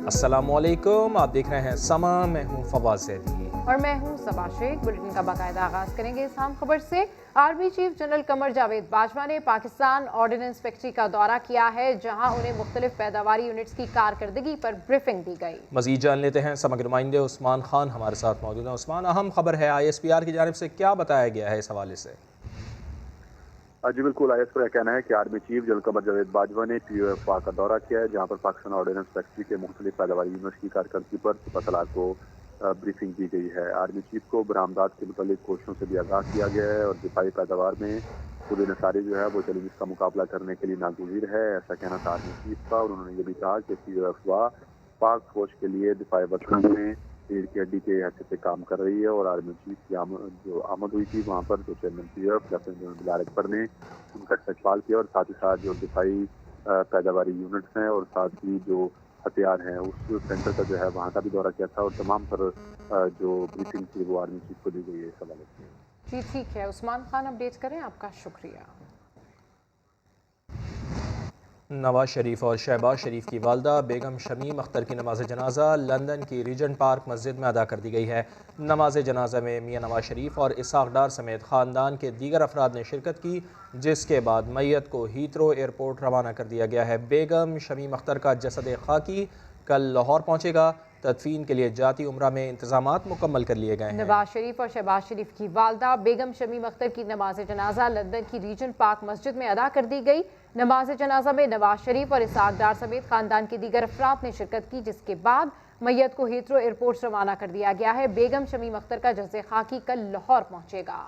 अस्सलाम वालेकुम, आप देख रहे हैं समा। मैं हूं फवाद ज़ैदी और मैं हूं सबा शेख। बुलेटिन का बाकायदा आगाज करेंगे इस अहम खबर से। Army chief general Qamar Javed Bajwa ने पाकिस्तान ऑर्डिनेंस फैक्ट्री का दौरा किया है, जहां उन्हें मुख्तलिफ पैदावारी यूनिट्स की कारकर्दगी पर ब्रीफिंग दी गई। मजीद जान लेते हैं, समग्र नुमाइंदे उस्मान खान हमारे साथ मौजूद हैं। उस्मान, अहम खबर है, ISPR की जानिब से क्या बताया गया है इस हवाले से? जी बिल्कुल, ISPR का कहना है कि army chief general Qamar Javed Bajwa ने POF का दौरा किया है, जहां पर पाकिस्तान ऑर्डिनेंस फैक्ट्री के मुख्तलिफ पैदावारी यूनिट्स की कारकर्दगी पर सिपहसालार को ब्रीफिंग दी गई है। आर्मी चीफ को बरामदात के मुतालिक कोशिशों से भी आगाह किया गया है और दिफाई पैदावार में खुद नसारी जो है वो चैलेंज का मुकाबला करने के लिए नागुज़ीर है, ऐसा कहना था आर्मी चीफ का। और उन्होंने ये भी कहा कि POF पाक फौज के लिए दिफाई वतन में रीढ़ की हड्डी के हैसियत से काम कर रही है। और आर्मी चीफ की जो आमद हुई थी वहाँ पर जो chairman POF lieutenant general Bilal Akbar ने उनका इस्तकबाल किया और साथ ही साथ जो दिफाई पैदावारी यूनिट्स हैं और साथ ही जो हथियार हैं उस सेंटर का जो है वहाँ का भी दौरा किया था और तमाम पर जो ब्रीफिंग थी वो आर्मी चीफ को दी गई है इस हवाले से। जी ठीक है, उस्मान खान अपडेट करें, आपका शुक्रिया। नवाज शरीफ और शहबाज शरीफ की वालदा बेगम शमीम अख्तर की नमाज जनाजा लंदन की रीजेंट पार्क मस्जिद में अदा कर दी गई है। नमाज जनाजा में मियां नवाज शरीफ और इसहाक डार समेत ख़ानदान के दीगर अफराद ने शिरकत की, जिसके बाद मैयत को हीथ्रो एयरपोर्ट रवाना कर दिया गया है। बेगम शमीम अख्तर का जसद खाकी कल लाहौर पहुँचेगा। तदफीन के लिए जाती उम्रा में इंतजामात मुकम्मल कर लिए गए हैं। नवाज शरीफ और शहबाज शरीफ की वालदा बेगम शमीम अख्तर की नमाज जनाजा लंदन की रीजेंट पार्क मस्जिद में अदा कर दी गई। नमाज जनाजा में नवाज शरीफ और इसहाक डार समेत खानदान के दीगर अफराद ने शिरकत की, जिसके बाद मैयत को हीथ्रो एयरपोर्ट रवाना कर दिया गया है। बेगम शमीम अख्तर का जज़े खाकी कल लाहौर पहुंचेगा।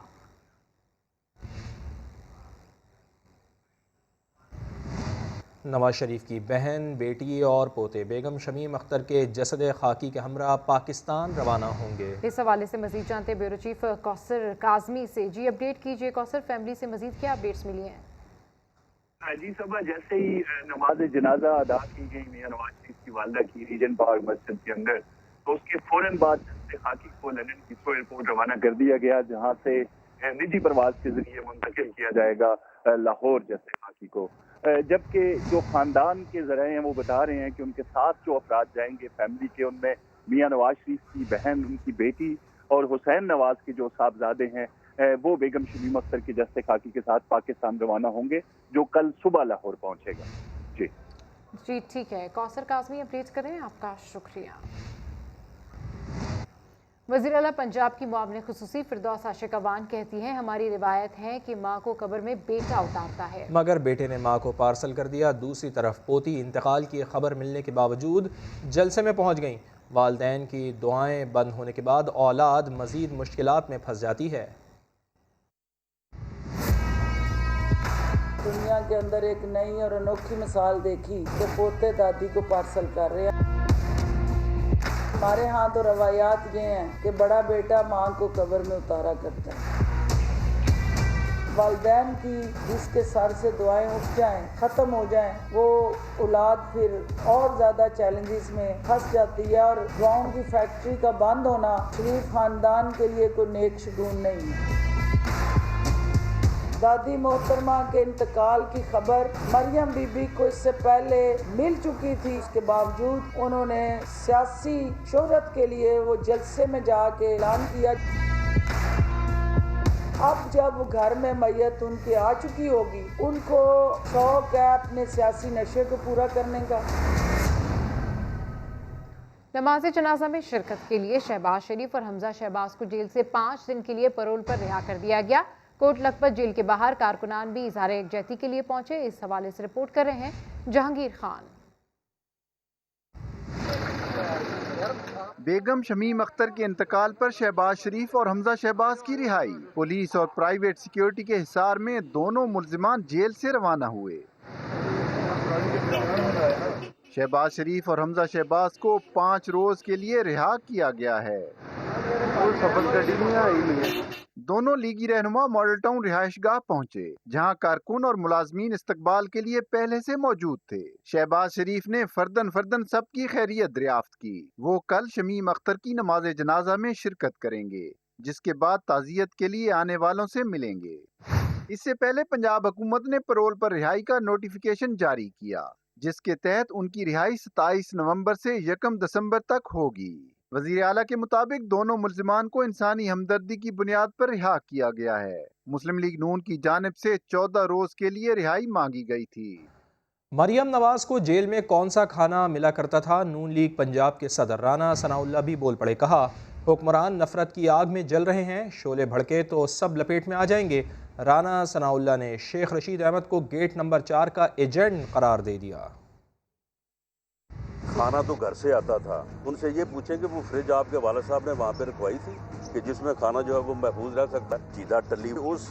नवाज शरीफ की बहन, बेटी और पोते बेगम शमीम अख्तर के जसद खाकी के हमरा पाकिस्तान रवाना होंगे। इस हवाले से मजीद जानते ब्यूरो चीफ कौसर काजमी से। जी अपडेट कीजिए कौसर, फैमिली से मजीद क्या अपडेट्स मिली हैं? जी सुबह जैसे ही नमाज जनाजा अदा की गई मियां नवाज शरीफ की वालदा की रीजन पार्क मस्जिद के अंदर, तो उसके फौरन बाद खाकी को लंदन हीथ्रो एयरपोर्ट रवाना कर दिया गया, जहां से निजी प्रवाज के जरिए मुंतकिल किया जाएगा लाहौर जैसे खाकी को। जबकि जो खानदान के जराए हैं वो बता रहे हैं कि उनके साथ जो अफराद जाएंगे फैमिली के, उनमें मियां नवाज शरीफ की बहन, उनकी बेटी और हुसैन नवाज के जो साहबजादे हैं वो बेगम शमीम अख्तर के जस्ते खाकी के साथ पाकिस्तान रवाना होंगे, जो कल सुबह लाहौर पहुंचेगा। जी ठीक है, कौसर काजमी अपडेट करें, आपका शुक्रिया। वज़ीर आला पंजाब की मुआविन खुसूसी फिरदौस आशिक अवान कहती हैं, हमारी रिवायत है कि माँ को कब्र में बेटा उतारता है, मगर बेटे ने माँ को पार्सल कर दिया। दूसरी तरफ पोती इंतकाल की खबर मिलने के बावजूद जलसे में पहुँच गईं। वालदैन की दुआएं बंद होने के बाद औलाद मज़ीद मुश्किलात में फंस जाती है। दुनिया के अंदर एक नई और अनोखी मिसाल देखी कि पोते दादी को पार्सल कर रहे हैं। हमारे यहाँ तो रवायात ये हैं कि बड़ा बेटा माँ को कब्र में उतारा करता है। वालदैन की जिसके सर से दुआएं उठ जाएं, ख़त्म हो जाएं, वो औलाद फिर और ज़्यादा चैलेंजेस में फंस जाती है। और दुआओं की फैक्ट्री का बंद होना शरीफ ख़ानदान के लिए कोई नेक शगुन नहीं है। दादी मोहतरमा के इंतकाल की खबर मरियम बीबी को इससे पहले मिल चुकी थी, इसके बावजूद उन्होंने सियासी शोहरत के लिए वो जलसे में जाके ऐलान किया। अब जब घर में मैयत उनकी आ चुकी होगी, उनको शौक है अपने सियासी नशे को पूरा करने का। नमाज जनाजा में शिरकत के लिए शहबाज शरीफ और हमजा शहबाज को जेल से 5 दिन के लिए पैरोल पर रिहा कर दिया गया। कोट लखपत जेल के बाहर कारकुनान भी इजहार यकजहती के लिए पहुंचे। इस हवाले से रिपोर्ट कर रहे हैं जहांगीर खान। बेगम शमीम अख्तर के इंतकाल पर शहबाज शरीफ और हमजा शहबाज की रिहाई। पुलिस और प्राइवेट सिक्योरिटी के हिसार में दोनों मुल्जिमान जेल से रवाना हुए। शहबाज शरीफ और हमजा शहबाज को 5 रोज के लिए रिहा किया गया है। दोनों लीगी रहनुमा मॉडल टाउन रिहायशगाह पहुंचे, जहां कारकुन और मुलाजमीन इस्तकबाल के लिए पहले से मौजूद थे। शहबाज शरीफ ने फर्दन सबकी खैरियत दरियाफ्त की। वो कल शमीम अख्तर की नमाज जनाजा में शिरकत करेंगे, जिसके बाद ताजियत के लिए आने वालों से मिलेंगे। इससे पहले पंजाब हुकूमत ने पैरोल पर रिहाई का नोटिफिकेशन जारी किया, जिसके तहत उनकी रिहाई 27 नवंबर से 1 दिसंबर तक होगी। वजीर आला के मुताबिक दोनों मुल्जिमान को इंसानी हमदर्दी की बुनियाद पर रिहा किया गया है। मुस्लिम लीग नून की जानिब से 14 रोज के लिए रिहाई मांगी गई थी। मरियम नवाज को जेल में कौन सा खाना मिला करता था, नून लीग पंजाब के सदर राना सनाउल्लाह भी बोल पड़े। कहा, हुक्मरान नफरत की आग में जल रहे हैं, शोले भड़के तो सब लपेट में आ जाएंगे। राना सनाउल्लाह ने शेख रशीद अहमद को गेट नंबर 4 का एजेंट करार दे दिया। खाना तो घर से आता था, उनसे ये पूछें कि वो फ्रिज आपके वालिद साहब ने वहाँ पे रखवाई थी कि जिसमें खाना जो है वो महफूज रह सकता है। सीधा टल्ली उस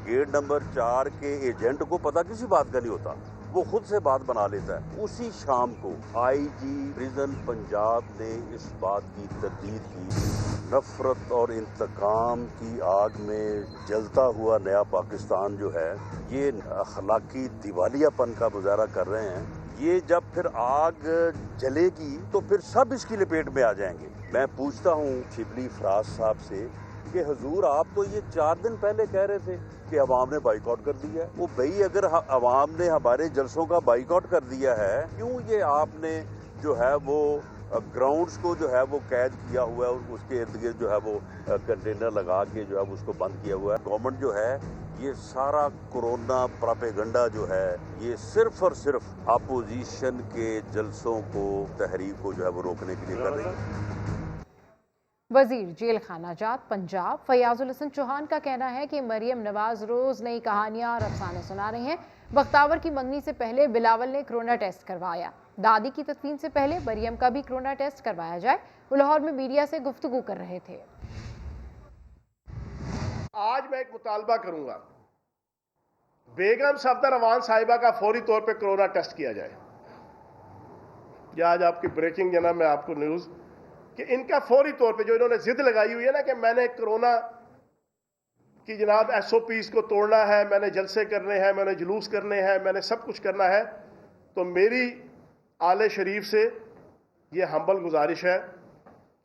गेट नंबर 4 के एजेंट को पता किसी बात का नहीं होता, वो खुद से बात बना लेता है। उसी शाम को आईजी प्रिजन पंजाब ने इस बात की तरदीद की। नफरत और इंतकाम की आग में जलता हुआ नया पाकिस्तान जो है ये अखलाकी दिवालियापन का मुजाहरा कर रहे हैं। ये जब फिर आग जलेगी तो फिर सब इसकी लपेट में आ जाएंगे। मैं पूछता हूँ शिबली फराज साहब से कि हुजूर आप तो ये 4 दिन पहले कह रहे थे कि अवाम ने बाइकआउट कर दिया है। वो भाई अगर अवाम ने हमारे जलसों का बाइकआउट कर दिया है, क्यों ये आपने जो है वो ग्राउंड्स को जो है वो कैद किया हुआ है और उसके इर्द गिर्द जो है वो कंटेनर लगा के जो है उसको बंद किया हुआ है। गवर्नमेंट जो है ये सारा कोरोना प्रोपेगेंडा जो है ये सिर्फ और सिर्फ अपोजिशन के जलसों को, तहरीक को जो है वो रोकने के लिए कर रही है। वजीर जेल खाना जात पंजाब फयाजुल हसन चौहान का कहना है कि मरियम नवाज रोज नई कहानियां और अफसाने सुना रही हैं। बख्तावर की मंगनी से पहले बिलावल ने कोरोना टेस्ट करवाया। दादी की तदफीन से पहले मरियम का भी कोरोना टेस्ट करवाया जाए। वो लाहौर में मीडिया से गुफ्तगू कर रहे थे। आज मैं एक मुतालबा करूंगा, बेगम सफदर अवान साहिबा का फौरी तौर पे कोरोना टेस्ट किया जाए। या आज आपकी ब्रेकिंग जनाब मैं आपको न्यूज़ कि इनका फौरी तौर पे जो इन्होंने जिद लगाई हुई है ना कि मैंने कोरोना की जनाब SOPs को तोड़ना है, मैंने जलसे करने हैं, मैंने जुलूस करने हैं, मैंने सब कुछ करना है, तो मेरी आले शरीफ से ये हम्बल गुजारिश है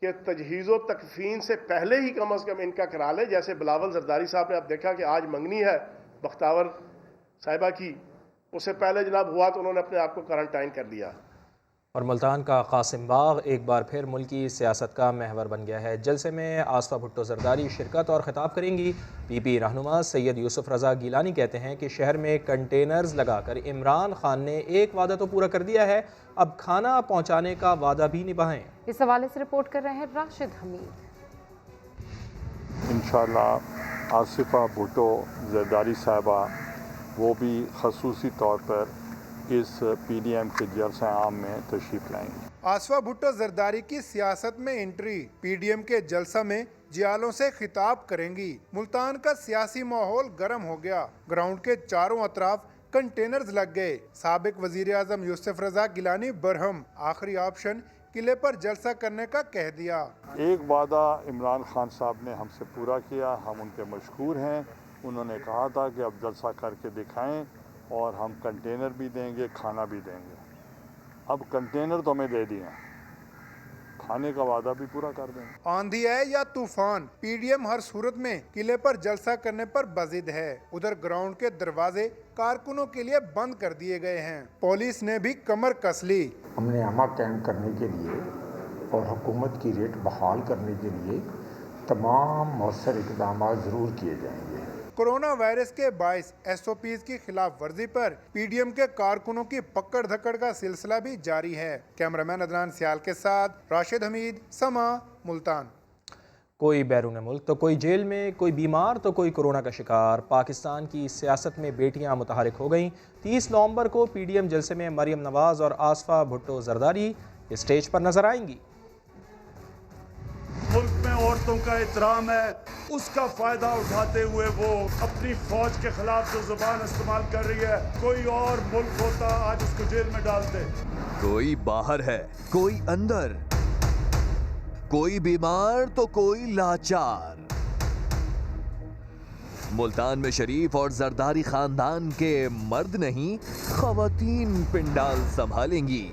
कि तजहीज़ व तकफीन से पहले ही कम अज़ कम इनका करा ले। जैसे बिलावल जरदारी साहब ने आप देखा कि आज मंगनी है बख्तावर साहिबा की, उससे पहले जनाब हुआ तो उन्होंने अपने आप को क्वारंटाइन कर लिया। और मुल्तान का कासिम बाग एक बार फिर मुल्की सियासत का महवर बन गया है। जलसे में आसफा भुट्टो जरदारी शिरकत और खिताब करेंगी। PP रहनुमा सैयद यूसुफ रज़ा गिलानी कहते हैं कि शहर में कंटेनर्स लगाकर इमरान खान ने एक वादा तो पूरा कर दिया है, अब खाना पहुँचाने का वादा भी निभाएं। इस हवाले से रिपोर्ट कर रहे हैं राशिद हमीद। इंशाअल्लाह आसिफा भुट्टो जरदारी साहबा वो भी खसूसी तौर पर इस PDM के जलसा आम में तशरीफ लाएंगे। आसफा भुट्टो जरदारी की सियासत में एंट्री, PDM के जलसा में जियालों से खिताब करेंगी। मुल्तान का सियासी माहौल गर्म हो गया, ग्राउंड के चारों अतराफ कंटेनर्स लग गए। साबिक वजीर आजम यूसुफ रज़ा गिलानी बरहम, आखिरी ऑप्शन किले पर जलसा करने का कह दिया। एक वादा इमरान खान साहब ने हमसे पूरा किया, हम उनके मशकूर हैं। उन्होंने कहा था कि अब जलसा करके दिखाएं और हम कंटेनर भी देंगे, खाना भी देंगे। अब कंटेनर तो हमें दे दिए, खाने का वादा भी पूरा कर देंगे। आंधी है या तूफान, PDM हर सूरत में किले पर जलसा करने पर बजिद है। उधर ग्राउंड के दरवाजे कारकुनों के लिए बंद कर दिए गए हैं। पुलिस ने भी कमर कस ली। हमने अमा कैंप करने के लिए और हुकूमत की रेट बहाल करने के लिए तमाम मौसर इक़दाम ज़रूर किए जाएंगे। कोरोना वायरस के बाइस SOPs की खिलाफ वर्जी पर PDM के कारकुनों की पकड़ धकड़ का सिलसिला भी जारी है। कैमरामैन अदनान सियाल के साथ राशिद हमीद, समा, मुल्तान। कोई बैरून मुल्क तो कोई जेल में, कोई बीमार तो कोई कोरोना का शिकार। पाकिस्तान की सियासत में बेटियां मुतहरिक हो गईं। 30 नवंबर को PDM जलसे में मरियम नवाज और आसफा भुट्टो जरदारी स्टेज पर नजर आएंगी। मुल्क में औरतों का एहतराम है, उसका फायदा उठाते हुए वो अपनी फौज के खिलाफ जो जुबान इस्तेमाल कर रही है, कोई और मुल्क होता आज उसको जेल में डालते। कोई बाहर है, कोई अंदर, कोई बीमार तो कोई लाचार। मुल्तान में शरीफ और जरदारी खानदान के मर्द नहीं, खवातीन पिंडाल संभालेंगी।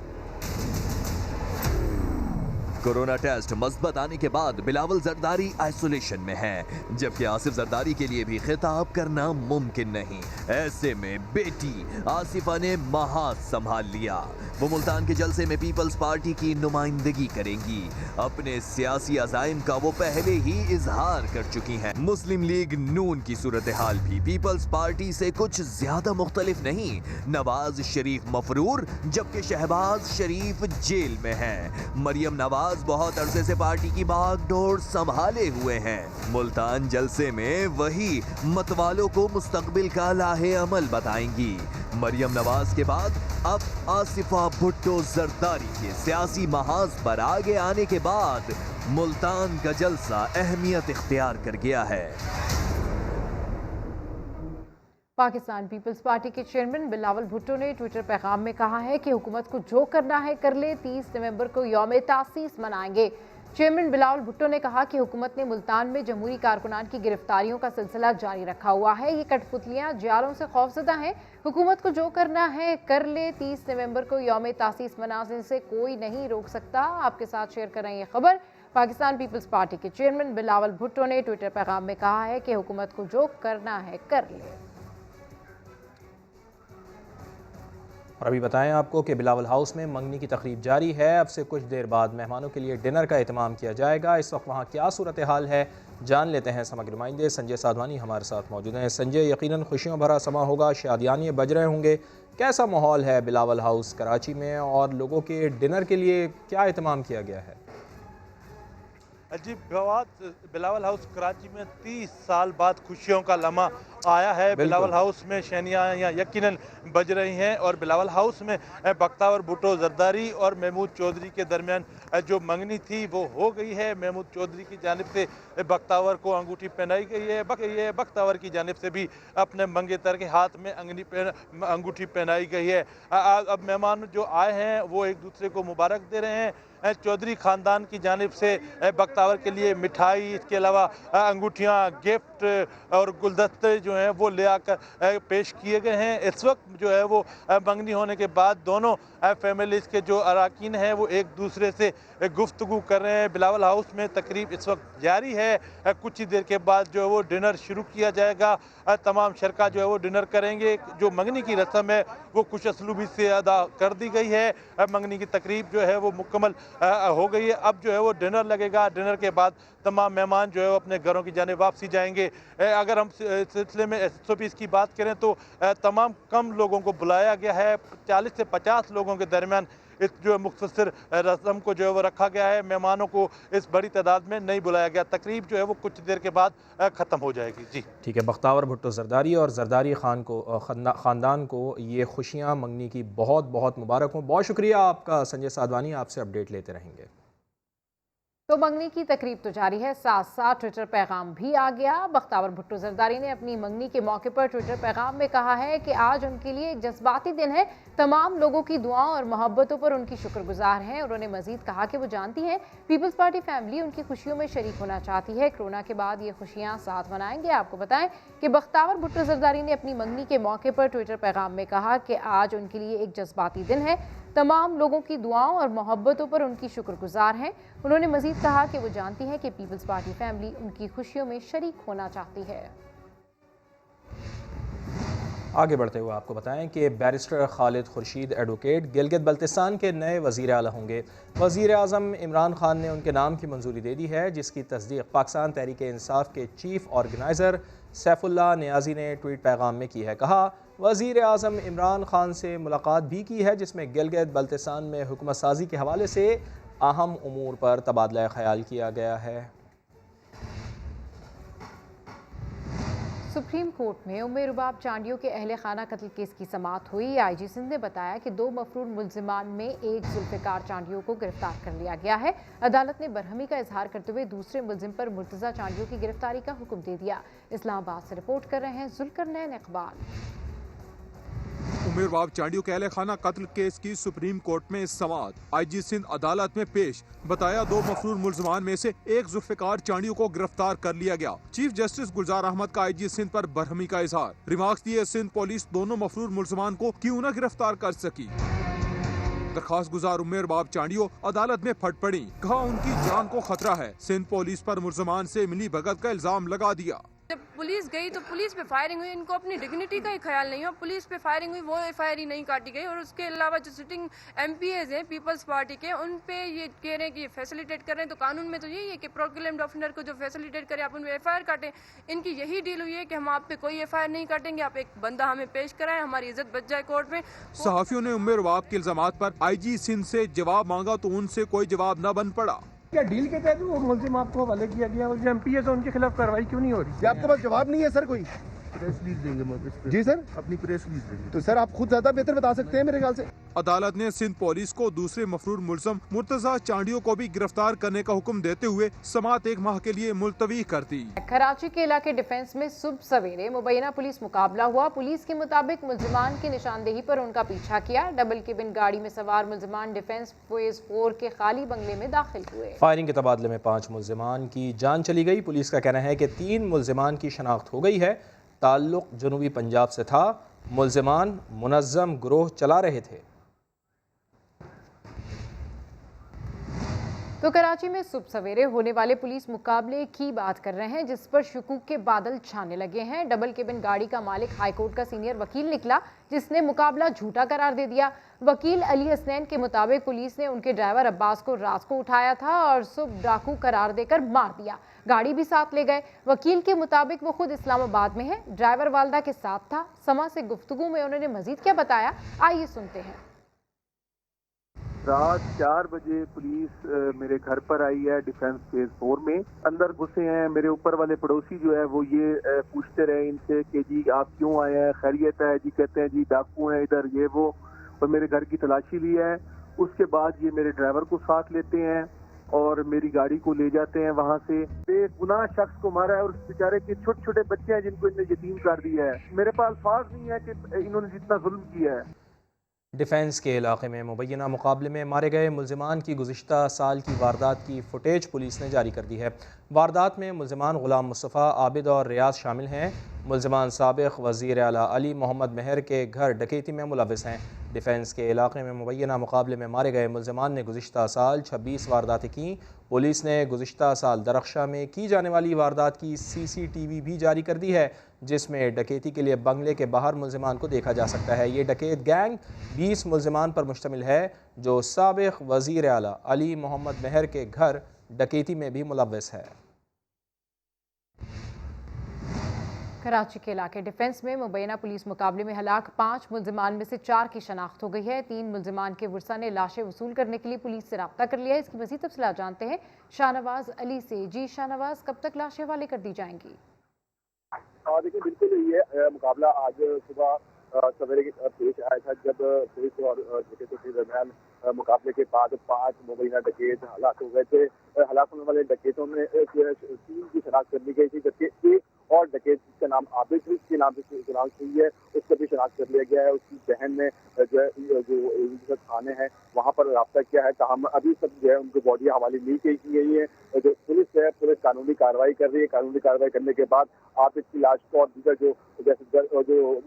कोरोना टेस्ट मस्बत आने के बाद बिलावल जरदारी आइसोलेशन में है, जबकि आसिफ जरदारी के लिए भी खिताब करना मुमकिन नहीं। ऐसे में बेटी आसिफा ने महाज संभाल लिया। वो मुल्तान के जलसे में पीपल्स पार्टी की नुमाइंदगी करेंगी। अपने सियासी अज़ाइम का वो पहले ही इजहार कर चुकी हैं। मुस्लिम लीग नून की सूरत हाल भी पीपल्स पार्टी से कुछ ज्यादा मुख्तलिफ नहीं। नवाज शरीफ मफरूर, जबकि शहबाज शरीफ जेल में हैं। मरियम नवाज बहुत अरसे से पार्टी की बागडोर संभाले हुए हैं। मुल्तान जलसे में वही मतवालों को मुस्तकबिल का लाहे अमल बताएंगी। मरियम नवाज के बाद अब आसिफा भुट्टो जरदारी के सियासी महाज पर आगे आने के बाद मुल्तान का जलसा अहमियत इख्तियार कर गया है। पाकिस्तान पीपल्स पार्टी के चेयरमैन बिलावल भुट्टो ने ट्विटर पैगाम में कहा है कि हुकूमत को जो करना है कर ले, 30 नवंबर को यौम तासीस मनाएंगे। चेयरमैन बिलावल भुट्टो ने कहा कि हुकूमत ने मुल्तान में जमहूरी कारकुनान की गिरफ्तारियों का सिलसिला जारी रखा हुआ है। ये कठपुतलियां जियालों से खौफजदा हैं। हुकूमत को जो करना है कर ले, 30 नवंबर को यौम तासीस मनाने से कोई नहीं रोक सकता। आपके साथ शेयर कर रहे हैं ये खबर। पाकिस्तान पीपल्स पार्टी के चेयरमैन बिलावल भुट्टो ने ट्विटर पैगाम में कहा है कि हुकूमत को जो करना है कर ले। और अभी बताएं आपको कि बिलावल हाउस में मंगनी की तकरीब जारी है। अब से कुछ देर बाद मेहमानों के लिए डिनर का एहतमाम किया जाएगा। इस वक्त वहाँ क्या सूरत हाल है जान लेते हैं। समग्र नुमाइंदे संजय साधवानी हमारे साथ मौजूद हैं। संजय, यकीनन खुशियों भरा समा होगा, शादियाने बज रहे होंगे, कैसा माहौल है बिलावल हाउस कराची में और लोगों के डिनर के लिए क्या एहतमाम किया गया है? जी बिलावल हाउस कराची में 30 साल बाद खुशियों का लम्हा आया है। बिलावल हाउस में शहनियाँ यकीनन बज रही हैं और बिलावल हाउस में बख्तावर भुट्टो जरदारी और महमूद चौधरी के दरमियान जो मंगनी थी वो हो गई है। महमूद चौधरी की जानिब से बख्तावर को अंगूठी पहनाई गई है। बख्तावर की जानिब से भी अपने मंगेतर के हाथ में अंगूठी पहनाई गई है। अब मेहमान जो आए हैं वो एक दूसरे को मुबारक दे रहे हैं। चौधरी ख़ानदान की जानिब से बख्तावर के लिए मिठाई, इसके अलावा अंगूठियाँ, गिफ्ट और गुलदस्ते जो हैं वो ले आकर पेश किए गए हैं। इस वक्त जो है वो मंगनी होने के बाद दोनों फैमिलीज़ के जो अरकान हैं वो एक दूसरे से गुफ्तगू कर रहे हैं। बिलावल हाउस में तकरीब इस वक्त जारी है। कुछ ही देर के बाद जो है वो डिनर शुरू किया जाएगा। तमाम शरका जो है वो डिनर करेंगे। जो मंगनी की रस्म है वो कुछ असलूबी से अदा कर दी गई है। मंगनी की तकरीब जो है वो मुकम्मल हो गई है। अब जो है वो डिनर लगेगा। डिनर के बाद तमाम मेहमान जो है वो अपने घरों की जानिब वापसी जाएंगे। अगर हम सिलसिले में SOPs की बात करें तो तमाम कम लोगों को बुलाया गया है। 40 से 50 लोगों के दरमियान इस जो मुख्तसर रस्म को जो है वो रखा गया है। मेहमानों को इस बड़ी तादाद में नहीं बुलाया गया। तकरीब जो है वो कुछ देर के बाद ख़त्म हो जाएगी। जी ठीक है। बख्तावर भुट्टो जरदारी और जरदारी ख़ानदान को ये खुशियाँ मंगनी की बहुत बहुत मुबारक हो। बहुत शुक्रिया आपका संजय साधवानी, आपसे अपडेट लेते रहेंगे। तो मंगनी की तकरीब तो जारी है, साथ साथ ट्विटर पैगाम भी आ गया। बख्तावर भुट्टो जरदारी ने अपनी मंगनी के मौके पर ट्विटर पैगाम में कहा है कि आज उनके लिए एक जज्बाती दिन है। तमाम लोगों की दुआओं और मोहब्बतों पर उनकी शुक्रगुजार हैं। उन्होंने मजीद कहा कि वो जानती हैं पीपल्स पार्टी फैमिली उनकी खुशियों में शरीक होना चाहती है। कोरोना के बाद ये खुशियाँ साथ मनाएंगे। आपको बताएं कि बख्तावर भुट्टो जरदारी ने अपनी मंगनी के मौके पर ट्विटर पैगाम में कहा कि आज उनके लिए एक जज्बाती दिन है। तमाम लोगों की दुआओं और मोहब्बतों पर उनकी शुक्रगुजार हैं। उन्होंने मजीद कहा कि वो जानती हैं कि पीपल्स पार्टी फैमिली उनकी खुशियों में शरीक होना चाहती है। आगे बढ़ते हुए आपको बताएं कि बैरिस्टर खालिद खुर्शीद एडवोकेट गिलगित बल्तिस्तान के नए वज़ीर आला होंगे। वज़ीर आज़म इमरान खान ने उनके नाम की मंजूरी दे दी है, जिसकी तस्दीक पाकिस्तान तहरीक इंसाफ के चीफ ऑर्गेनाइज़र सैफुल्लाह नियाज़ी ने ट्वीट पैगाम में की है। कहा, वज़ीर आज़म इमरान खान से मुलाकात भी की है, जिसमें गिलगित बल्तिस्तान में हुकूमत साजी के हवाले से अहम उमूर पर तबादला ख्याल किया गया है। सुप्रीम कोर्ट में उम्मे रुबाब चांडियों के अहले खाना कत्ल केस की समाअत हुई। IG सिंध ने बताया कि 2 मफरूर मुल्जिमान में एक जुल्फ़िकार चांडियों को गिरफ्तार कर लिया गया है। अदालत ने बरहमी का इजहार करते हुए दूसरे मुल्जिम पर मुर्तज़ा चांडियों की गिरफ्तारी का हुक्म दे दिया। इस्लामाबाद से रिपोर्ट कर रहे हैं जुल्करनैन इकबाल। उम्र बाब चांडियों के अहले खाना कत्ल केस की सुप्रीम कोर्ट में समाअत IG सिंध अदालत में पेश। बताया 2 मफरूर मुल्जिमान में से एक जुल्फ़िकार चांडियों को गिरफ्तार कर लिया गया। चीफ जस्टिस गुलजार अहमद का IG सिंध पर बरहमी का इजहार। रिमार्क्स दिए, सिंध पुलिस दोनों मफरूर मुल्जिमान को क्यों न गिरफ्तार कर सकी। दरखास्त गुजार उमेर बाब चांडियो अदालत में फट पड़ी, कहा उनकी जान को खतरा है। सिंध पुलिस पर मुल्ज़मान से मिली भगत का इल्जाम लगा दिया। जब पुलिस गई तो पुलिस पे फायरिंग हुई, इनको अपनी डिग्निटी का ही ख्याल नहीं हो, पुलिस पे फायरिंग हुई, वो एफआईआर ही नहीं काटी गई। और उसके अलावा जो सिटिंग एमपीएज हैं पीपल्स पार्टी के, उन पे ये कह रहे हैं कि ये फैसिलिटेट कर रहे हैं। तो कानून में तो यही है कि प्रोक्लेम्ड ऑफेंडर को जो फैसिलिटेट करे आप उन पे एफआईआर काटें। इनकी यही डील हुई है कि हम आप पे कोई एफआईआर नहीं काटेंगे, आप एक बंदा हमें पेश कराएं, हमारी इज्जत बच जाए कोर्ट में। सहाफियों ने उमेर बाब के इल्जामात पर आईजी सिंध से जवाब मांगा तो उनसे कोई जवाब न बन पड़ा। क्या डील के तहत वो मुल्जिम आपको हवाले किया गया और जो एमपीए है उनके खिलाफ कार्रवाई क्यों नहीं हो रही? क्या आपके पास जवाब नहीं है सर? कोई प्रेस रिलीज देंगे जी सर, अपनी प्रेस रिलीज देंगे। तो सर आप खुद ज्यादा बेहतर बता सकते हैं मेरे ख्याल से। अदालत ने सिंध पुलिस को दूसरे मफरूर मुल्ज़म मुर्तज़ा चांडियो को भी गिरफ्तार करने का हुक्म देते हुए समाअत 1 माह के लिए मुलतवी कर दी। कराची के इलाके डिफेंस में सुबह सवेरे मुबैना पुलिस मुकाबला हुआ। पुलिस के मुताबिक मुल्जिमान की निशानदेही पर उनका पीछा किया। डबल केबिन गाड़ी में सवार मुल्जिमान डिफेंस फेज 4 के खाली बंगले में दाखिल हुए। फायरिंग के तबादले में 5 मुल्जिमान की जान चली गई। पुलिस का कहना है कि 3 मुल्जिमान की शनाख्त हो गई है। ताल्लुक जनूबी पंजाब से था। मुल्जिमान मुनज़्ज़म ग्रोह चला रहे थे। तो कराची में सुबह सवेरे होने वाले पुलिस मुकाबले की बात कर रहे हैं, जिस पर शुकूक के बादल छाने लगे हैं। डबल केबिन गाड़ी का मालिक हाईकोर्ट का सीनियर वकील निकला, जिसने मुकाबला झूठा करार दे दिया। वकील अली हसनैन के मुताबिक पुलिस ने उनके ड्राइवर अब्बास को रात को उठाया था और सुबह डाकू करार देकर मार दिया। गाड़ी भी साथ ले गए। वकील के मुताबिक वो खुद इस्लामाबाद में है, ड्राइवर वालदा के साथ था। समा से गुफ्तगू में उन्होंने मजीद क्या बताया, आइए सुनते हैं। रात 4 बजे पुलिस मेरे घर पर आई है डिफेंस फेज 4 में। अंदर घुसे हैं। मेरे ऊपर वाले पड़ोसी जो है वो ये पूछते रहे इनसे कि जी आप क्यों आए हैं, खैरियत है? जी कहते हैं जी डाकू हैं इधर, ये वो, और मेरे घर की तलाशी ली है। उसके बाद ये मेरे ड्राइवर को साथ लेते हैं और मेरी गाड़ी को ले जाते हैं वहाँ से। बेगुनाह शख्स को मारा है और उस बेचारे के छोटे छोटे बच्चे हैं जिनको इन्होंने यतीम कर दिया है। मेरे पास अल्फाज नहीं है कि इन्होंने जितना जुल्म किया है। डिफेंस के इलाके में मुबैना मुकाबले में मारे गए मुल्जिमान की गुज़िश्ता साल की वारदात की फुटेज पुलिस ने जारी कर दी है। वारदात में मुल्जिमान गुलाम मुस्तफ़ा, आबिद और रियाज शामिल हैं। मुल्जिमान साबिक़ वज़ीर आला अली मोहम्मद मेहर के घर डकैती में मुलव्विस हैं। डिफेंस के इलाके में मुबैना मुकाबले में मारे गए मुल्जिमान ने गुज़िश्ता साल 26 वारदातें की। पुलिस ने गुज़िश्ता साल दरख्शा में की जाने वाली वारदात की CCTV भी जारी कर दी है, जिसमें डकैती के लिए बंगले के बाहर मुल्जिमान को देखा जा सकता है। ये डकैत गैंग 20 मुल्जिमान पर मुश्तमिल है, जो साबिक़ वज़ीर आला अली मोहम्मद मेहर के घर डकैती में भी मुलव्विस है। कराची के इलाके डिफेंस में मुबैना पुलिस मुकाबले में हलाक 5 मुल्जिमान में से 4 की शनाख्त हो गई है। 3 मुल्जिमान के वर्सा ने लाशें वसूल करने के लिए पुलिस से रब्ता कर लिया है। इसकी मज़ीद तफसीलात जानते हैं शाहनवाज अली से। जी शाहनवाज, कब तक लाशें हवाले कर दी जाएंगी? देखिए बिल्कुल ये मुकाबला आज सुबह सवेरे पेश आया था, जब पुलिस और डकैतों के दरमियान मुकाबले के बाद 5 मुबैना डकैत हलाक हो गए थे। हलाक होने वाले डकैतों में 3 की शनाख्त कर ली गई थी, जबकि एक और डकैत जिसका नाम आबिद है, इसके नाम से शनाख्त हुई है, उसका भी शनाख्त कर लिया गया है। उसकी बहन ने जो थाने हैं वहाँ पर रब्ता किया है। हम अभी सब जो है उनको बॉडी हवाले नहीं की गई है। जो पुलिस है, पुलिस कानूनी कार्रवाई कर रही है। कानूनी कार्रवाई करने के बाद आबिद की लाश को और दीगर जो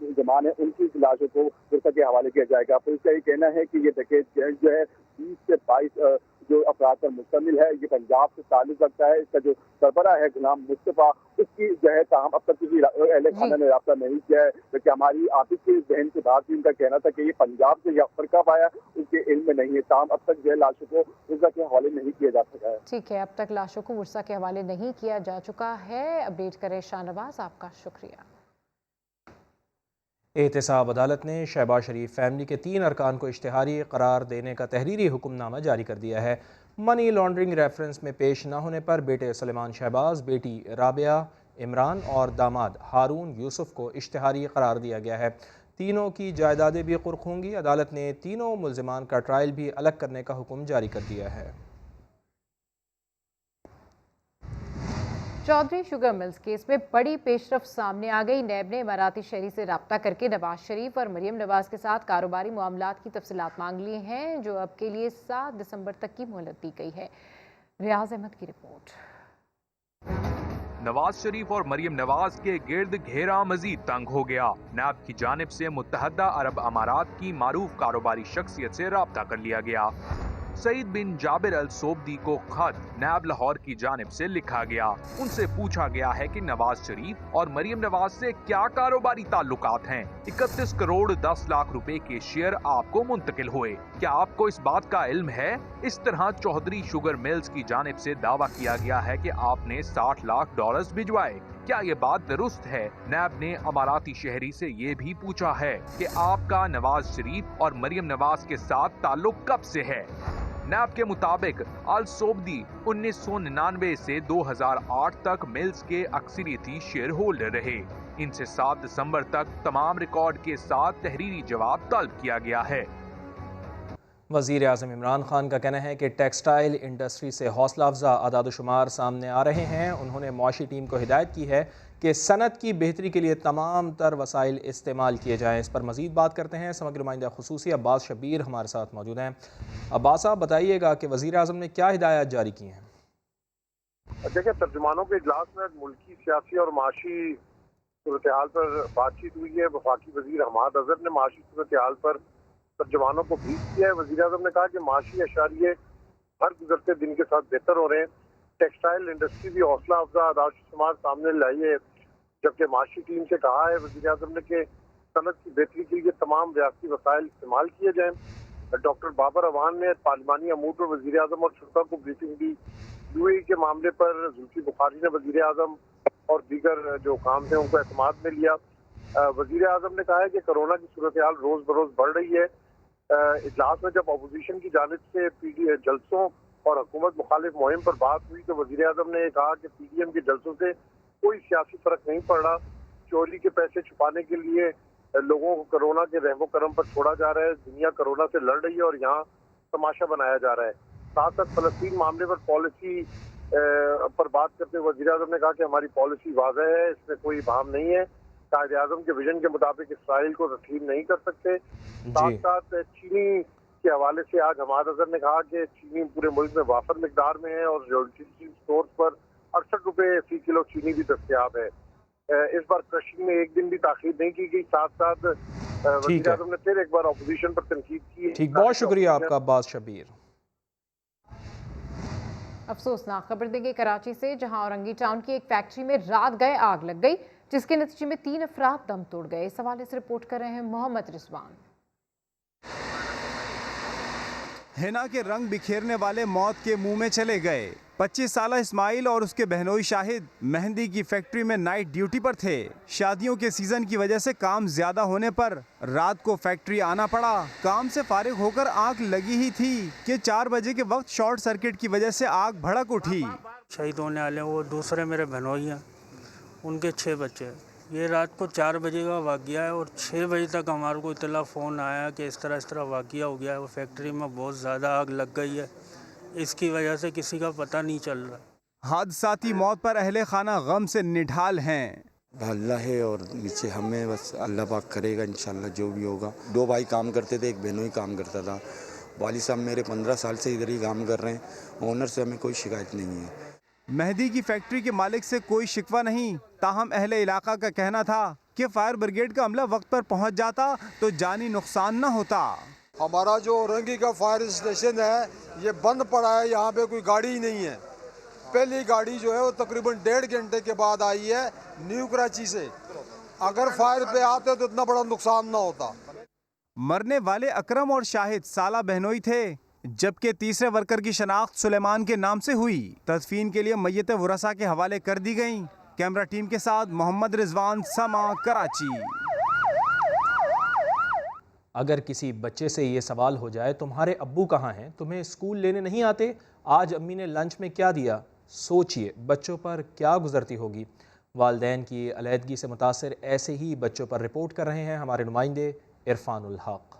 मुल्जिमान है उनकी लाशों को पुलिस के हवाले किया जाएगा। पुलिस का ये कहना है कि ये डकैत गैंग जो है 20 से 22 जो अफराद पर मुश्तमिल है, ये पंजाब से ताल्लुक रखता है। इसका जो सरबराह है गुलाम मुस्तफ़ा, उसकी जो है ताहम अब तक किसी अहले खाना ने रब्ता नहीं किया है। क्योंकि हमारी आबिद की बहन से बात भी उनका कहना था कि ये पंजाब से यहाँ पर कब आया उसके इल्म में नहीं है। ताहम अब तक जो है लाशों को वर्सा के हवाले नहीं किया जा सका है। ठीक है, अब तक लाशों को वर्सा के हवाले नहीं किया जा चुका है। अपडेट करें शाहनवाज, आपका शुक्रिया। एहतसाब अदालत ने शहबाज शरीफ फैमिली के 3 अरकान को इश्तिहारी करार देने का तहरीरी हुक्मनामा जारी कर दिया है। मनी लॉन्ड्रिंग रेफरेंस में पेश न होने पर बेटे सलेमान शहबाज, बेटी राबिया इमरान और दामाद हारून यूसुफ को इश्तिहारी करार दिया गया है। तीनों की जायदादें भी कुर्क होंगी। अदालत ने तीनों मुल्जिमान का ट्रायल भी अलग करने का हुक्म जारी कर दिया है। चौधरी शुगर मिल्स केस में बड़ी पेशरफ सामने आ गई। नैब ने इमाराती शहरी से रब्ता करके नवाज शरीफ और मरियम नवाज के साथ कारोबारी मामलात की तफसीलात मांग ली हैं, जो अब के लिए 7 दिसंबर तक की मोहलत दी गई है। रियाज अहमद की रिपोर्ट। नवाज शरीफ और मरियम नवाज के गिर्द घेरा मजीद तंग हो गया। नैब की जानिब से मुत्तहदा अरब अमारात की मारूफ कारोबारी शख्सियत से राब्ता कर लिया गया। सईद बिन जाबिर अल सोबदी को खत नैब लाहौर की जानिब से लिखा गया। उनसे पूछा गया है कि नवाज शरीफ और मरियम नवाज से क्या कारोबारी ताल्लुकात हैं। 31 करोड़ 10 लाख रुपए के शेयर आपको मुंतकिल हुए, क्या आपको इस बात का इल्म है? इस तरह चौधरी शुगर मिल्स की जानिब से दावा किया गया है कि आपने 60 लाख डॉलर्स भिजवाए। क्या ये बात दुरुस्त है? नैब ने अमाराती शहरी से ये भी पूछा है कि आपका नवाज शरीफ और मरियम नवाज के साथ ताल्लुक कब से है। नैब के मुताबिक अल सोबदी 1999 से 2008 तक मिल्स के अक्सरियती शेयर होल्डर रहे। इनसे 7 दिसंबर तक तमाम रिकॉर्ड के साथ तहरीरी जवाब तलब किया गया है। वज़ीर आज़म इमरान खान का कहना है कि टेक्सटाइल इंडस्ट्री से हौसला अफजा अदाद-ओ-शुमार सामने आ रहे हैं। उन्होंने मुआशी टीम को हिदायत की है कि सनत की बेहतरी के लिए तमाम तर वसाइल इस्तेमाल किए जाएँ। इस पर मज़ीद बात करते हैं समग्र नुमाइंदा खुसूसी अब्बास शब्बीर हमारे साथ मौजूद हैं। अब्बास साहब बताइएगा कि वज़ीर आज़म ने क्या हिदायत जारी की हैं? देखिए, तर्जुमानों के इजलास में मुल्की सियासी और माशी सूरत हाल पर बातचीत हुई है। वफाकी वज़ीर हमाद अज़हर ने माशी सूरत हाल पर तर्जुमानों को ब्रीफ किया है। वज़ीर आज़म ने कहा कि माशी अशारिये हर गुजरते दिन के साथ बेहतर हो रहे हैं। टेक्सटाइल इंडस्ट्री भी हौसला अफजा आदाद-ओ-शुमार सामने लाई है। जबकि माशी टीम से कहा है वज़ीर आज़म ने कि सनत की बेहतरी के लिए तमाम रियासती वसाइल इस्तेमाल किए जाएँ। डॉक्टर बाबर अवान ने पार्लिमानी अमूर पर वज़ीर आज़म और शुरा को ब्रीफिंग दी। यूएई के मामले पर जुल्फी बुखारी ने वज़ीर आज़म और दीगर जो काम थे उनको एतमाद में लिया। वज़ीर आज़म ने कहा है कि कोरोना की सूरत हाल रोज़ बरोज़ बढ़ रही है। इजलास में जब अपोजिशन की जानिब से पीडीए जलसों और हुकूमत मुखालिफ मुहिम पर बात हुई तो वज़ीर आज़म ने कहा कि पीडीएम के जलसों से कोई सियासी फर्क नहीं पड़ रहा। चोरी के पैसे छुपाने के लिए लोगों को कोरोना के रहमो करम पर छोड़ा जा रहा है। दुनिया कोरोना से लड़ रही है और यहाँ तमाशा बनाया जा रहा है। साथ साथ फलस्तीन मामले पर पॉलिसी पर बात करते हुए वज़ीर आज़म ने कहा कि हमारी पॉलिसी वाज़ह है, इसमें कोई इबाहम नहीं है। कायदे आज़म के विजन के मुताबिक इसराइल को तस्लीम नहीं कर सकते। साथ साथ चीनी के हवाले से आज हमाद अज़हर ने कहा कि चीनी पूरे मुल्क में वाफर मिकदार में है और यूटिलिटी स्टोर्स पर 68 रुपए फी किलो चीनी भी दस्तयाब है। इस बार क्रशिंग में एक दिन भी ताखीर नहीं की गई। साथ साथ वज़ीर आज़म ने फिर एक बार अपोजिशन पर तनकीद की। ठीक, बहुत शुक्रिया आपका अब्बास शब्बीर। अफसोसनाक खबर देंगे कराची से, जहां औरंगी टाउन की एक फैक्ट्री में रात गए आग लग गई, जिसके नतीजे में 3 अफराद दम तोड़ गए। इस हवाले से रिपोर्ट कर रहे हैं मोहम्मद रिजवान। हिना के रंग बिखेरने वाले मौत के मुंह में चले गए। 25 साला इस्माइल और उसके बहनोई शाहिद मेहंदी की फैक्ट्री में नाइट ड्यूटी पर थे। शादियों के सीजन की वजह से काम ज्यादा होने पर रात को फैक्ट्री आना पड़ा। काम से फारिग होकर आग लगी ही थी कि 4 बजे के वक्त शॉर्ट सर्किट की वजह से आग भड़क उठी। शहीद होने वाले वो दूसरे मेरे बहनोई हैं, उनके 6 बच्चे। ये रात को 4 बजे का वाक़या है और 6 बजे तक हमारे को इतला फ़ोन आया कि इस तरह वाक़या हो गया है। वो फैक्ट्री में बहुत ज़्यादा आग लग गई है, इसकी वजह से किसी का पता नहीं चल रहा। हादसाती मौत पर अहले खाना गम से निढाल हैं। अल्लाह है और नीचे हमें बस अल्लाह पाक करेगा इंशाल्लाह जो भी होगा। 2 भाई काम करते थे, एक बहनों ही काम करता था। वालिद साहब मेरे 15 साल से इधर ही काम कर रहे हैं। ओनर से हमें कोई शिकायत नहीं है। मेहंदी की फैक्ट्री के मालिक से कोई शिकवा नहीं, ताहम अहले इलाका का कहना था कि फायर ब्रिगेड का अमला वक्त पर पहुंच जाता तो जानी नुकसान न होता। हमारा जो औरंगी का फायर स्टेशन है ये बंद पड़ा है, यहाँ पे कोई गाड़ी ही नहीं है। पहली गाड़ी जो है वो तकरीबन 1.5 घंटे के बाद आई है न्यू कराची से। अगर फायर पे आते तो इतना बड़ा नुकसान ना होता। मरने वाले अकरम और शाहिद साला बहनोई थे, जबकि तीसरे वर्कर की शनाख्त सुलेमान के नाम से हुई। तदफीन के लिए मैयत वरसा के हवाले कर दी गई। कैमरा टीम के साथ मोहम्मद रिजवान, समा, कराची। अगर किसी बच्चे से ये सवाल हो जाए तुम्हारे अब्बू कहाँ हैं, तुम्हें स्कूल लेने नहीं आते, आज अम्मी ने लंच में क्या दिया, सोचिए बच्चों पर क्या गुजरती होगी। वालिदैन की अलहदगी से मुतासर ऐसे ही बच्चों पर रिपोर्ट कर रहे हैं हमारे नुमाइंदे इरफानुल हक।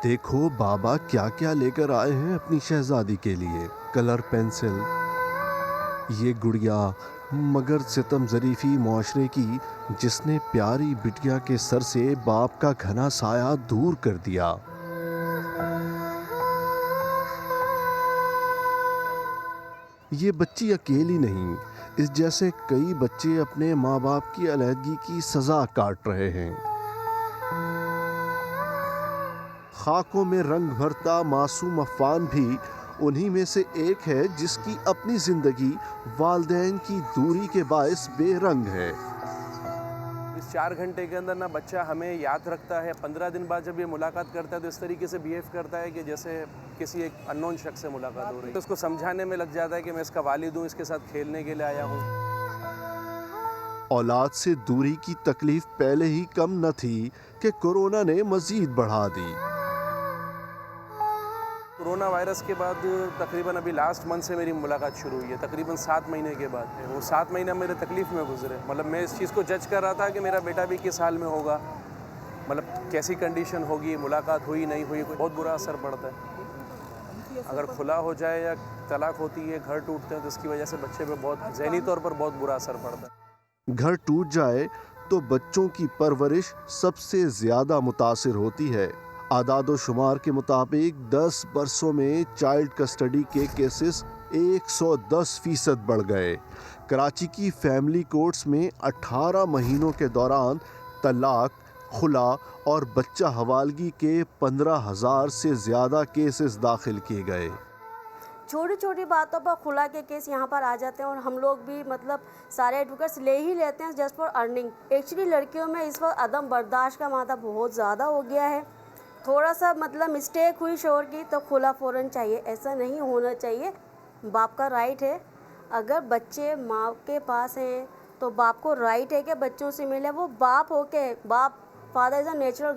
देखो बाबा क्या क्या लेकर आए हैं अपनी शहजादी के लिए। कलर पेंसिल, ये गुड़िया मगर सितम ज़रीफ़ी मुआशरे की जिसने प्यारी बिटिया के सर से बाप का घना साया दूर कर दिया। ये बच्ची अकेली नहीं, इस जैसे कई बच्चे अपने माँ बाप की अलहदगी की सज़ा काट रहे हैं। खाकों में रंग भरता मासूम अफ़ान भी उन्हीं में से एक है जिसकी अपनी ज़िंदगी वालिदैन की दूरी के बायस बेरंग है। इस 4 घंटे के अंदर ना बच्चा हमें याद रखता है, 15 दिन बाद जब ये मुलाकात करता है तो इस तरीके से बिहेव करता है कि जैसे किसी एक अननोन शख्स से मुलाकात हो रही है। तो उसको समझाने में लग जाता है कि मैं इसका वालिद हूँ, इसके साथ खेलने के लिए आया हूँ। औलाद से दूरी की तकलीफ पहले ही कम न थी कि कोरोना ने मज़ीद बढ़ा दी। कोरोना वायरस के बाद तकरीबन अभी लास्ट मंथ से मेरी मुलाकात शुरू हुई है, तकरीबन 7 महीने के बाद। वो 7 महीने मेरे तकलीफ़ में गुजरे। मतलब मैं इस चीज़ को जज कर रहा था कि मेरा बेटा भी किस हाल में होगा, मतलब कैसी कंडीशन होगी, मुलाकात हुई नहीं हुई, बहुत बुरा असर पड़ता है। अगर खुला हो जाए या तलाक होती है, घर टूटते हैं, तो इसकी वजह से बच्चे पे बहुत ज़हनी तौर पर बहुत बुरा असर पड़ता है। घर टूट जाए तो बच्चों की परवरिश सबसे ज़्यादा मुतासिर होती है। आदादो शुमार के मुताबिक 10 बरसों में चाइल्ड कस्टडी के केसेस 110% बढ़ गए। कराची की फैमिली कोर्ट्स में 18 महीनों के दौरान तलाक, खुला और बच्चा हवालगी के 15,000 से ज़्यादा केसेस दाखिल किए गए। छोटी छोटी बातों पर खुला के केस यहाँ पर आ जाते हैं और हम लोग भी मतलब सारे एडवोकेट्स ले ही लेते हैं जस्ट फॉर अर्निंग। एक्चुअली लड़कियों में इस वक्त अदम बर्दाश्त का मादा बहुत ज़्यादा हो गया है। थोड़ा सा मतलब मिस्टेक हुई शोर की तो खुला फ़ौरन चाहिए, ऐसा नहीं होना चाहिए। बाप का राइट है, अगर बच्चे माँ के पास हैं तो बाप को राइट है कि बच्चों से मिले। वो बाप हो के, बाप father is a natural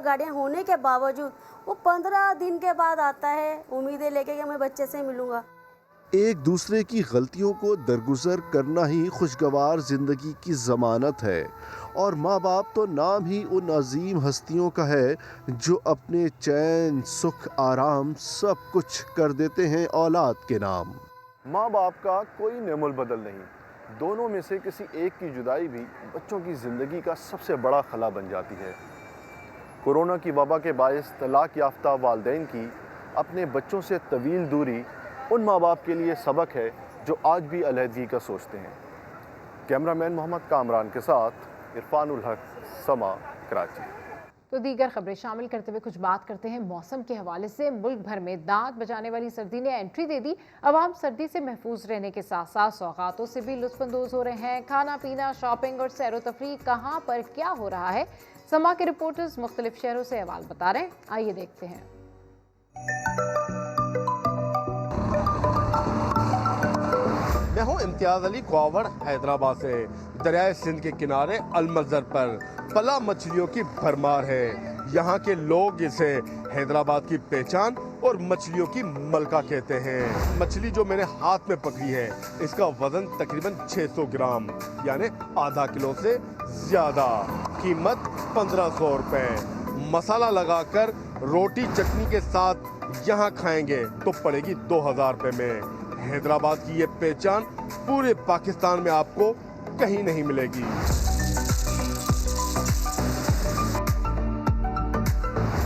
guardian होने के बावजूद वो 15 दिन के बाद आता है उम्मीदें लेके कि मैं बच्चे से मिलूँगा। एक दूसरे की गलतियों को दरगुजर करना ही खुशगवार ज़िंदगी की ज़मानत है, और माँ बाप तो नाम ही उन अजीम हस्तियों का है जो अपने चैन, सुख, आराम सब कुछ कर देते हैं औलाद के नाम। माँ बाप का कोई नेमुल बदल नहीं, दोनों में से किसी एक की जुदाई भी बच्चों की ज़िंदगी का सबसे बड़ा खला बन जाती है। कोरोना की वबा के बायस तलाक याफ्ता वालिदैन की अपने बच्चों से तवील दूरी उन माँ बाप के लिए सबक है जो आज भी अलहदगी का सोचते हैं। कैमरामैन मोहम्मद कामरान के साथ इरफानुल हक, समा, कराची। तो दीगर खबरें शामिल करते हुए कुछ बात करते हैं मौसम के हवाले से। मुल्क भर में दांत बजाने वाली सर्दी ने एंट्री दे दी। अवाम सर्दी से महफूज रहने के साथ साथ सौगातों से भी लुत्फानंदोज हो रहे हैं। खाना पीना, शॉपिंग और सैर व तफरीह कहाँ पर क्या हो रहा है, समा के रिपोर्टर्स मुख्तलिफ शहरों से अहवाल बता रहे हैं। आइए देखते हैं। मैं हूँ इम्तियाज़ अली क्वावर हैदराबाद से। दरियाए सिंध के किनारे अलमज़र पर पला मछलियों की भरमार है। यहाँ के लोग इसे हैदराबाद की पहचान और मछलियों की मलका कहते हैं। मछली जो मैंने हाथ में पकड़ी है इसका वजन तकरीबन 600 ग्राम यानी आधा किलो से ज़्यादा। कीमत 1500 रुपये। मसाला लगाकर रोटी चटनी के साथ यहाँ खाएंगे तो पड़ेगी 2000 रुपये में। हैदराबाद की ये पहचान पूरे पाकिस्तान में आपको कहीं नहीं मिलेगी।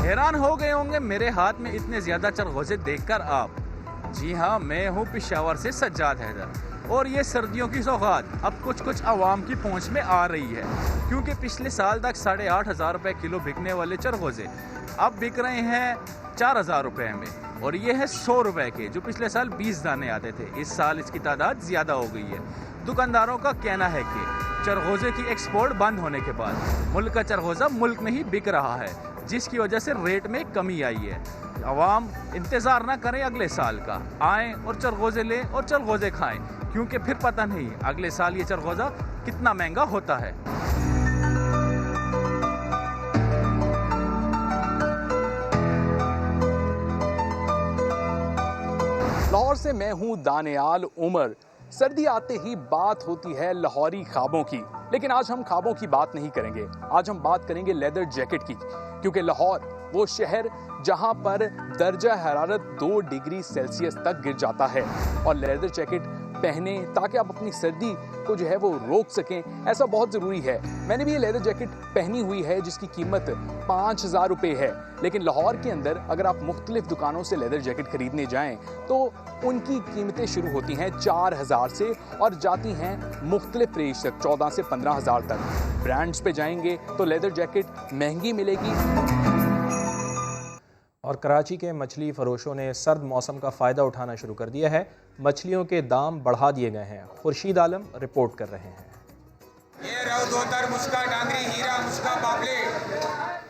हैरान हो गए होंगे मेरे हाथ में इतने ज्यादा चरगोजे देखकर आप। जी हाँ, मैं हूँ पेशावर से सज्जाद हैदर, और ये सर्दियों की सौगात अब कुछ आवाम की पहुँच में आ रही है, क्योंकि पिछले साल तक 8,500 रुपये किलो बिकने वाले चरगोजे अब बिक रहे हैं 4,000 रुपये में, और ये है 100 रुपये के, जो पिछले साल 20 दाने आते थे। इस साल इसकी तादाद ज़्यादा हो गई है। दुकानदारों का कहना है कि चरगोजे की एक्सपोर्ट बंद होने के बाद मुल्क का चरगोजा मुल्क में ही बिक रहा है, जिसकी वजह से रेट में कमी आई है। आवाम इंतज़ार ना करें अगले साल का, आएँ और चरगोजे लें और चरगोजे खाएँ, क्योंकि फिर पता नहीं अगले साल ये चरगोजा कितना महंगा होता है। लाहौर से मैं हूँ दानियाल उमर। सर्दी आते ही बात होती है लाहौरी ख्वाबों की, लेकिन आज हम ख्वाबों की बात नहीं करेंगे। आज हम बात करेंगे लेदर जैकेट की, क्योंकि लाहौर वो शहर जहाँ पर दर्जा हरारत 2 डिग्री सेल्सियस तक गिर जाता है, और लेदर जैकेट पहने ताकि आप अपनी सर्दी को जो है वो रोक सकें, ऐसा बहुत ज़रूरी है। मैंने भी ये लेदर जैकेट पहनी हुई है जिसकी कीमत 5,000 रुपये है, लेकिन लाहौर के अंदर अगर आप मुख्तलिफ दुकानों से लेदर जैकेट खरीदने जाएं तो उनकी कीमतें शुरू होती हैं 4,000 से और जाती हैं मुख्तलिफ रेंज तक 14 से 15,000 तक। ब्रांड्स पे जाएंगे तो लेदर जैकेट महंगी मिलेगी। और कराची के मछली फरोशों ने सर्द मौसम का फ़ायदा उठाना शुरू कर दिया है। मछलियों के दाम बढ़ा दिए गए हैं। खुर्शीद आलम रिपोर्ट कर रहे हैं।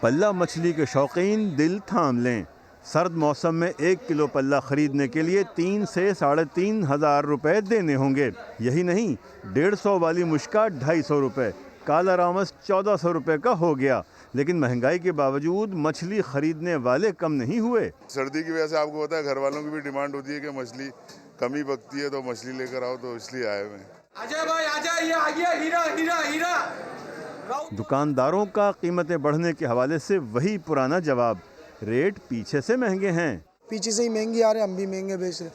पल्ला मछली के शौकीन दिल थाम लें। सर्द मौसम में 1 किलो पल्ला खरीदने के लिए 3 से 3,500 रुपए देने होंगे। यही नहीं, 150 वाली मुश्का 250 रुपये, काला रामस 1400 रुपये का हो गया। लेकिन महंगाई के बावजूद मछली खरीदने वाले कम नहीं हुए। सर्दी की वजह से आपको पता है घर वालों की भी डिमांड होती है कि मछली कमी पकती है तो मछली लेकर आओ, तो इसलिए आए हुए हैं। आजा भाई आजा, ये आ गया हीरा हीरा हीरा। दुकानदारों का कीमतें बढ़ने के हवाले से वही पुराना जवाब, रेट पीछे से महंगे हैं। पीछे से ही महंगी आ रहे, हम भी महंगे बेच रहे।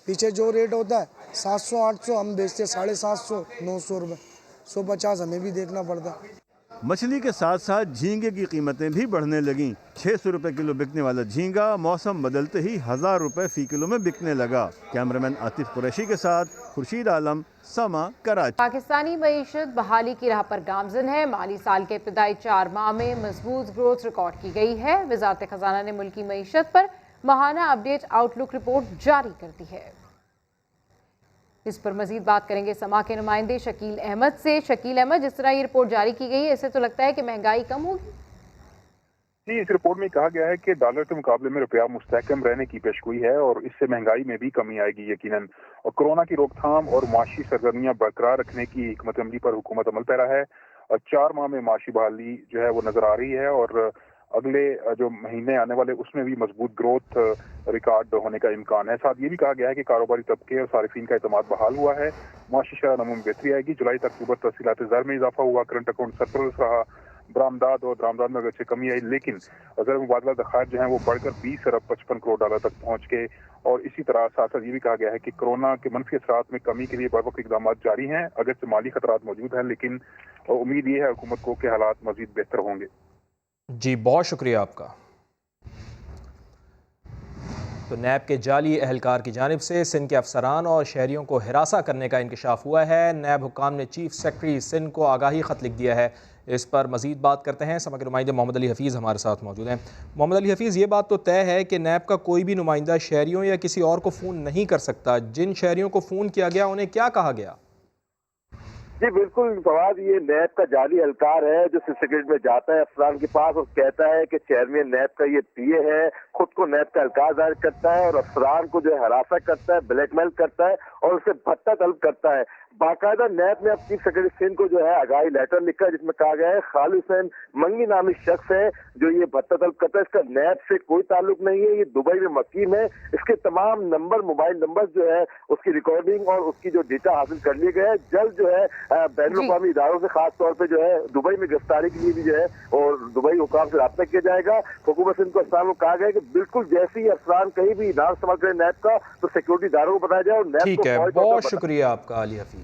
पीछे जो रेट होता है 700-800, हम बेचते 750-900 रुपये, 150 हमें भी देखना पड़ता है। मछली के साथ साथ झींगे की कीमतें भी बढ़ने लगीं। 600 रुपये किलो बिकने वाला झींगा मौसम बदलते ही 1,000 रुपये फ़ी किलो में बिकने लगा। कैमरामैन आतिफ कुरैशी के साथ खुर्शीद आलम, समा, कराची। पाकिस्तानी मईशत बहाली की राह पर गामजन है। माली साल के इब्तदाई 4 माह में मजबूत ग्रोथ रिकॉर्ड की गई है। वजारत खजाना ने मुल्की मईशत पर माहाना अपडेट आउटलुक रिपोर्ट जारी कर दी है। इस पर मजीद बात करेंगे समा के नुमाइंदे शकील अहमद से। शकील अहमद, जिस तरह ये रिपोर्ट जारी की गई है, इससे तो लगता है कि महंगाई कम होगी। जी, इस रिपोर्ट में कहा गया है कि डॉलर के मुकाबले में रुपया मुस्तहकम रहने की पेशगोई है और इससे महंगाई में भी कमी आएगी यकीनन। और कोरोना की रोकथाम और माशी सरगर्मियां बरकरार रखने की हिकमत अमली पर हुकूमत अमल पैरा है और 4 माह में माशी बहाली जो है वो नजर आ रही है और अगले जो महीने आने वाले उसमें भी मजबूत ग्रोथ रिकॉर्ड होने का इम्कान है। साथ ये भी कहा गया है कि कारोबारी तबके और सारिफिन का एतमाद बहाल हुआ है। माशी शरह नमून में बेहतरी आएगी। जुलाई तक अक्टूबर तहसीलात ज़र में इजाफा हुआ, करंट अकाउंट सरप्लस रहा, बरामदाद और दरामदाद में अगरचे कमी आई, लेकिन ज़र मुबादला दखात जो है वो बढ़कर 20 अरब 55 करोड़ डॉलर तक पहुँच गए। और इसी तरह साथ साथ ये भी कहा गया है कि कोरोना के मनफी असरात में कमी के लिए बरवक्त इकदाम जारी हैं। अगरचे माली खतरात मौजूद हैं, लेकिन उम्मीद ये है हुकूमत को कि हालात मजीद बेहतर होंगे। जी, बहुत शुक्रिया आपका। तो नैब के जाली एहलकार की जानिब से सिंध के अफसरान और शहरियों को हिरासा करने का इंकशाफ हुआ है। नैब हुक्काम ने चीफ सेक्रेटरी सिंध को आगाही ख़त लिख दिया है। इस पर मजीद बात करते हैं। समा के नुमाइंदे मोहम्मद अली हफीज़ हमारे साथ मौजूद हैं। मोहम्मद अली हफीज़, ये बात तो तय है कि नैब का कोई भी नुमाइंदा शहरियों या किसी और को फ़ोन नहीं कर सकता। जिन शहरियों को फ़ोन किया गया उन्हें क्या कहा गया? जी बिल्कुल फवाद, ये नैब का जाली एहलकार है जो सेक्रेटरी में जाता है अफसरान के पास और कहता है कि चेयरमैन नैब का ये पीए है, खुद को नैब का एहलकार जाहिर करता है और अफसरान को जो है हरासा करता है, ब्लैकमेल करता है और उससे भत्ता तलब करता है। बाकायदा नैब ने अब चीफ सेक्रेटरी सिंध को जो है आगाही लेटर लिखा है जिसमें कहा गया है खालिद हुसैन मंगी नामी शख्स है जो ये भत्ता तलब करता है। इसका नैब से कोई ताल्लुक नहीं है, ये दुबई में मकीम है। इसके तमाम नंबर, मोबाइल नंबर जो है उसकी रिकॉर्डिंग और उसकी जो डेटा हासिल कर लिए गए हैं। जल्द जो है बैनुल-अक़वामी इदारों से खास तौर पर जो है दुबई में गिरफ्तारी के लिए भी जो है और दुबई हुकाम से राब्ता किया जाएगा। हुकूमत सिंध को अफसरान को कहा गया है कि बिल्कुल जैसे ही अफसरान कहीं भी नाम इस्तेमाल करें नैब का तो सिक्योरिटी इदारों को बताया जाए और नैब ठीक है, बहुत शुक्रिया आपका अली हफीज।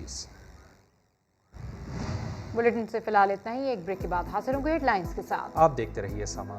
बुलेटिन से फिलहाल इतना ही। एक ब्रेक के बाद हाजिर होंगे हेडलाइंस के साथ। आप देखते रहिए समा।